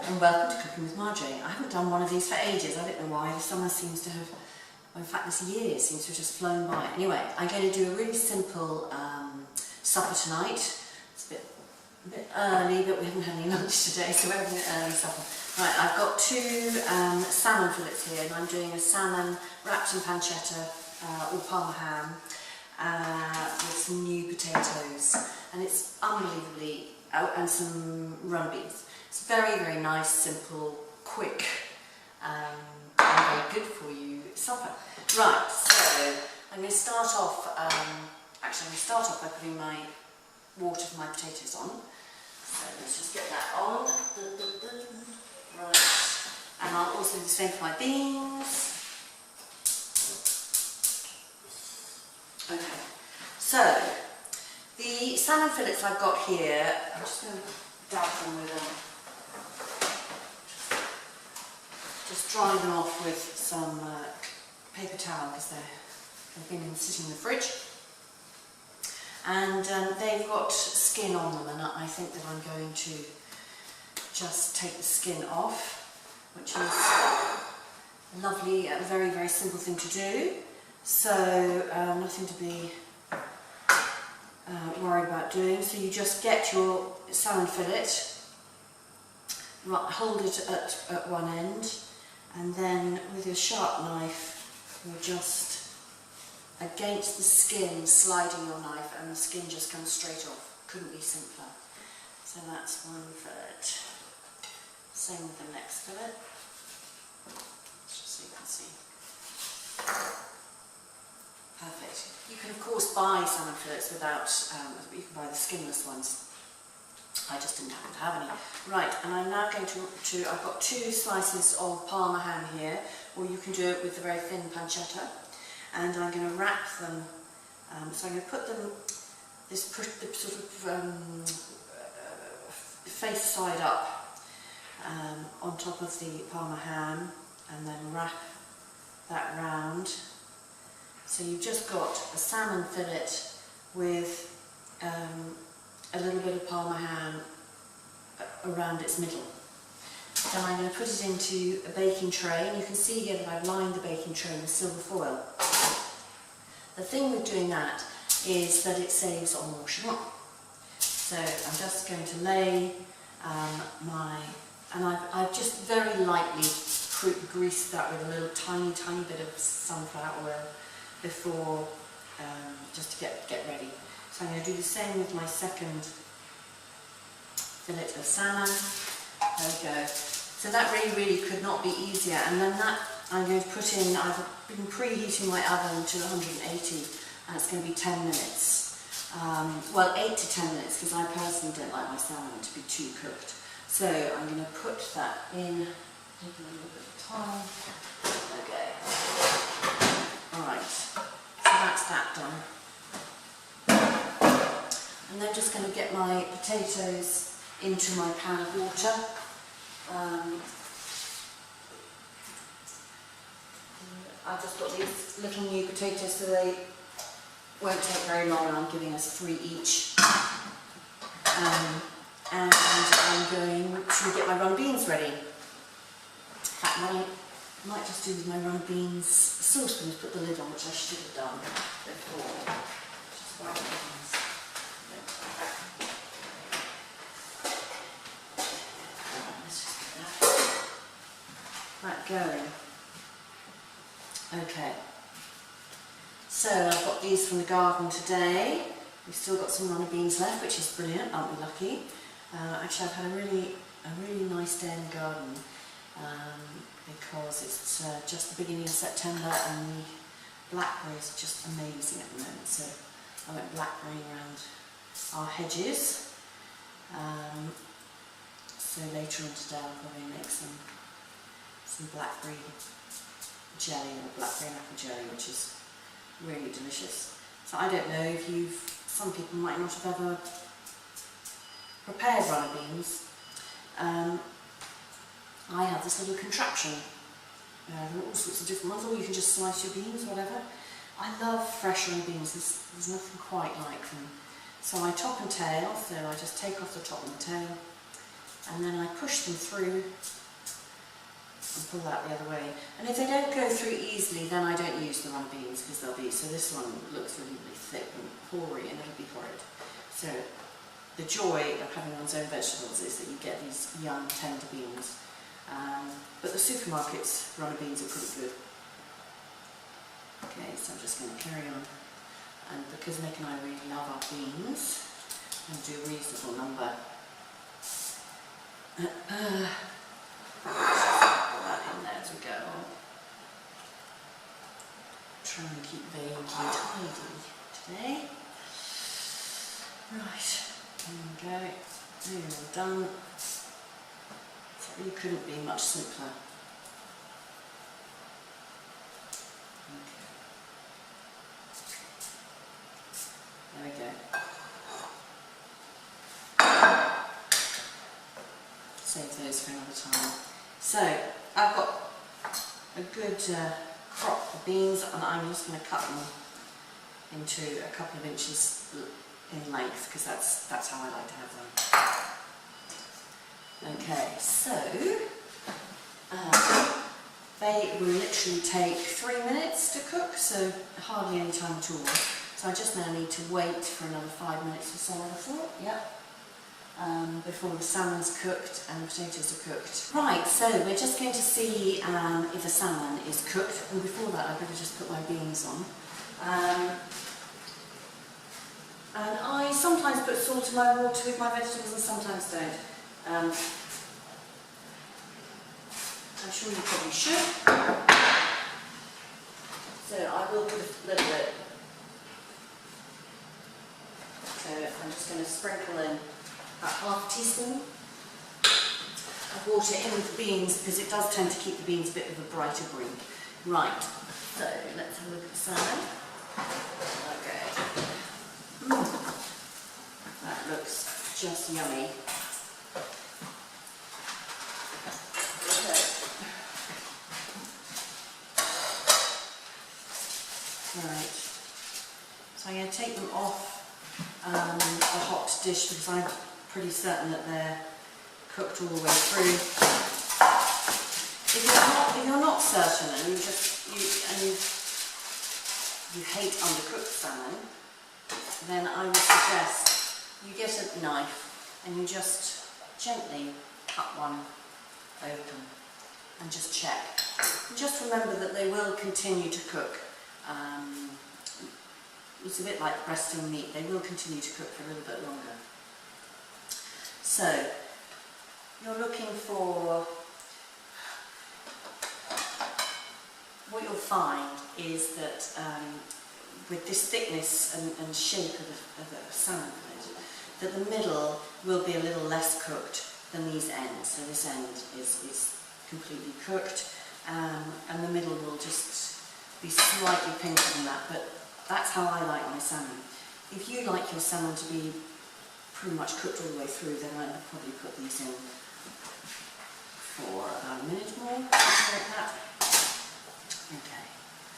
and welcome to Cooking with Marjorie. I haven't done one of these for ages. I don't know why. The summer seems to have, well, in fact this year seems to have just flown by. Anyway, I'm going to do a really simple supper tonight. It's a bit early, but we haven't had any lunch today, so we're having an early supper. Right, I've got two salmon fillets here, and I'm doing a salmon wrapped in pancetta or parma ham with some new potatoes, and it's unbelievably, and some runner beans. It's very, very nice, simple, quick, and very good for you supper. Right, so I'm going to start off, by putting my water for my potatoes on. So let's just get that on. Right, and I'll also do the same for my beans. Okay, so the salmon fillets I've got here, I'm just going to dab them with just dry them off with some paper towel because they've been sitting in the fridge. And they've got skin on them, and I think that I'm going to just take the skin off, which is a lovely, very, very simple thing to do. So nothing to be worried about doing. So you just get your salmon fillet, hold it at one end, and then with your sharp knife you're just against the skin sliding your knife, and the skin just comes straight off. Couldn't be simpler. So that's one fillet. Same with the next fillet. Just so you can see. Perfect. You can of course buy salmon fillets without, you can buy the skinless ones. I just didn't happen to have any. Right, and I'm now going to I've got two slices of parma ham here, or you can do it with the very thin pancetta. And I'm going to wrap them, so I'm going to put them, put the sort of face side up on top of the parma ham, and then wrap that round. So you've just got a salmon fillet with a little bit of parma ham around its middle. Then I'm going to put it into a baking tray, and you can see here that I've lined the baking tray with silver foil. The thing with doing that is that it saves on washing up. So I'm just going to lay I've just very lightly greased that with a little tiny bit of sunflower oil before, just to get ready. So I'm going to do the same with my second fillet of salmon. There we go. So that really could not be easier. And then that I'm going to put in, I've been preheating my oven to 180, and it's going to be 10 minutes. Well, 8 to 10 minutes, because I personally don't like my salmon to be too cooked. So I'm going to put that in, take a little bit of time. Okay. Alright, so that's that done. And then just going to get my potatoes into my pan of water. I've just got these little new potatoes, so they won't take very long, and I'm giving us 3 each. And I'm going to get my runner beans ready. In fact, I might just do with my runner beans saucepan is put the lid on, which I should have done before. Just grab the beans. Let's just get that going. Okay, so I've got these from the garden today. We've still got some runner beans left, which is brilliant, aren't we lucky? Actually, I've had a really nice day in the garden, because it's just the beginning of September, and the blackberries are just amazing at the moment. So I went blackberrying around our hedges. So later on today I'll probably make some blackberry jelly, or blackberry and apple jelly, which is really delicious. So I don't know if some people might not have ever prepared runner beans. I have this little contraption. There are all sorts of different ones, or you can just slice your beans, whatever. I love fresh runner beans, there's nothing quite like them. So I top and tail, so I just take off the top and the tail, and then I push them through and pull that the other way. And if they don't go through easily, then I don't use the runner beans because they'll be, so this one looks really, really thick and hoary and it'll be horrid. So the joy of having one's own vegetables is that you get these young, tender beans. But the supermarket's runner beans are pretty good. Okay, so I'm just going to carry on. And because Nick and I really love our beans, I'm going to do a reasonable number. Put that in there as we go. Trying to keep vaguely tidy today. Right, there we go. There you're all done. It really couldn't be much simpler. Okay. There we go. Save those for another time. So, I've got a good crop of beans and I'm just going to cut them into a couple of inches in length because that's how I like to have them. Okay, so they will literally take 3 minutes to cook, so hardly any time at all. So I just now need to wait for another 5 minutes or so, I thought, yep. Before the salmon's cooked and the potatoes are cooked. Right, so we're just going to see if the salmon is cooked, and before that I better just put my beans on. And I sometimes put salt in my water with my vegetables and sometimes don't. I'm sure you probably should. So I will put a little bit. So I'm just going to sprinkle in about half a teaspoon of water in with the beans because it does tend to keep the beans a bit of a brighter green. Right, so let's have a look at the salmon. Okay. That looks just yummy. Okay. Right, so I'm going to take them off the hot dish because I'm pretty certain that they're cooked all the way through. If you're not certain and you hate undercooked salmon, then I would suggest you get a knife and you just gently cut one open and just check. And just remember that they will continue to cook. It's a bit like breasting meat, they will continue to cook for a little bit longer. So, you're looking for, what you'll find is that with this thickness and shape of the salmon fillet, that the middle will be a little less cooked than these ends. So this end is completely cooked and the middle will just be slightly pinker than that, but that's how I like my salmon. If you like your salmon to be pretty much cooked all the way through, then I'll probably put these in for about a minute more, something like that. Okay,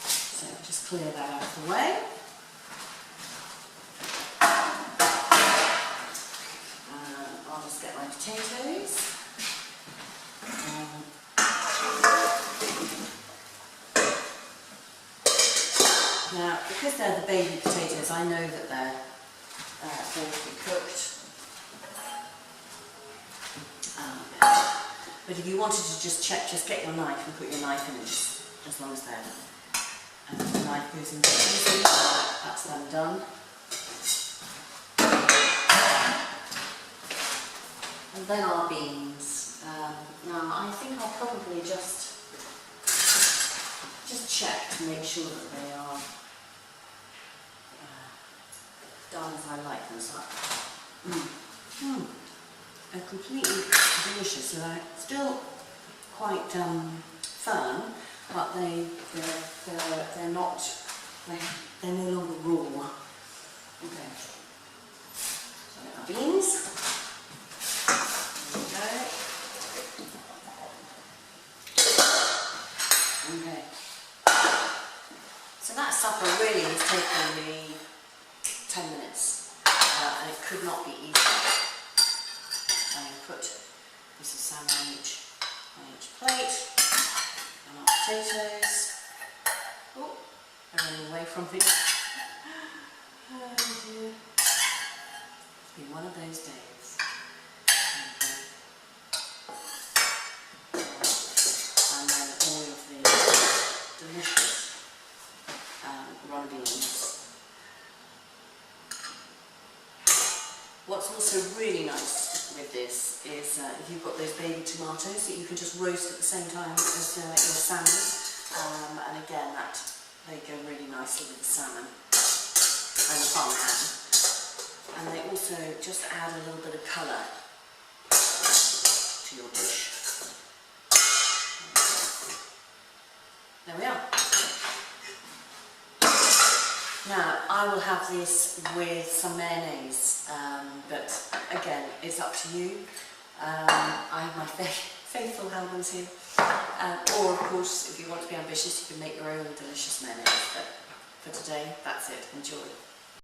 so just clear that out of the way. I'll just get my potatoes. Now, because they're the baby potatoes, I know that they're already cooked. But if you wanted to just check, just get your knife and put your knife in it, as long as they're and the knife goes into the easy, that's them done. And then our beans. Now, I think I'll probably just check to make sure that they are done as I like them. So they're completely delicious. So they're still quite firm, but they're not. They're no longer raw. Okay. So our beans. There we go. Okay. So that supper really has taken me 10 minutes, and it could not be easier. I'm going to put This is salmon on each plate. And our potatoes. Oh, they're running away from me. Oh dear. It's been one of those days. And then all of the delicious red beans. What's also really nice with this is you've got those baby tomatoes that you can just roast at the same time as your salmon, and again they go really nicely with the salmon and the parma ham, and they also just add a little bit of colour to your dish. There we are. Now, I will have this with some mayonnaise, but again, it's up to you. I have my faithful Hellmann's here. Or, of course, if you want to be ambitious, you can make your own delicious mayonnaise. But for today, that's it. Enjoy.